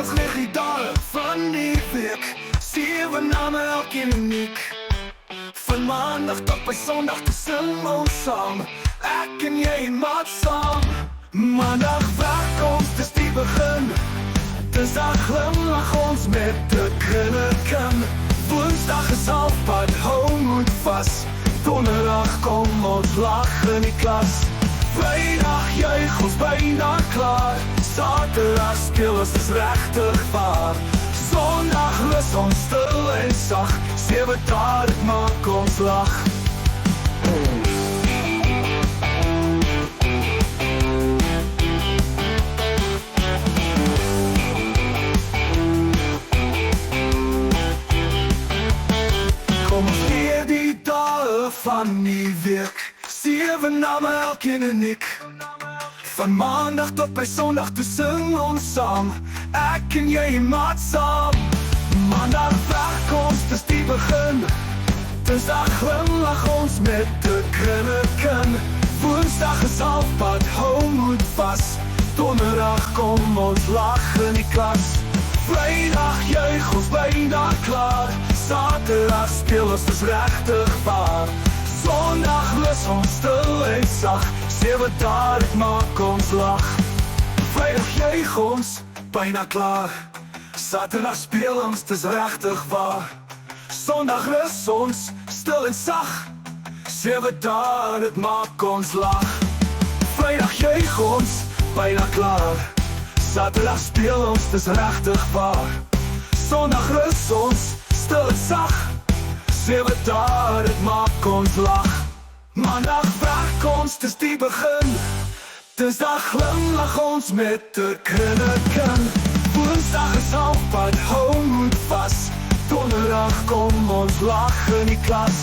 ons lig die dae van die week, 7 name elkeen uniek. Van maandag tot by sondag te sing ons saam, ek en jy en maat saam. Maandag werk ons, dis die begin, dis daar glimlach ons met 'n grinniken. Woensdag is halfpad, hou moed vas, donderdag kom ons lag in die klas. Vrydag juig ons byna klaar, Saterdag speel ons dis regtig waar. Sondag rus ons stil en sag, 7 dae dit maak ons lag. Kom ons leer die dae van die week, 7 name elkeen uniek. Van maandag tot by sondag toe sing ons saam, ek en jy en maat saam. Maandag werk ons, dis die begin, Dinsdag glimlach ons met 'n grinniken. Woensdag is halfpad, hou moed vas, donderdag kom ons lag in die klas. Vrydag juig ons byna klaar, Saterdag speel ons dis regtig waar. Sondag rus ons stil en sag, 7 dae dit maak ons lag. Vrydag juig ons byna klaar, Saterdag speel ons dis regtig waar. Sondag rus ons stil en sag, 7 dae dit maak ons lag. Vrydag juig ons byna klaar, Saterdag speel ons dis regtig waar. Sondag rus ons stil en sag, 7 dae dit maak ons lag. Maandag werk ons, dis die begin, Dinsdag glimlach ons met 'n grinniken. Woensdag is halfpad, hou moed vas, donderdag kom ons lag in die klas.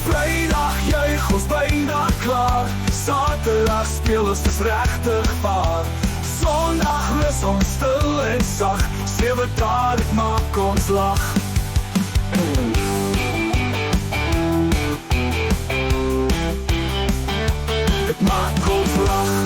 Vrydag juig ons byna klaar, Saterdag speel ons dis regtig waar. Sondag rus ons stil en sag, 7 dae dit maak ons lag. Dit maak ons lag.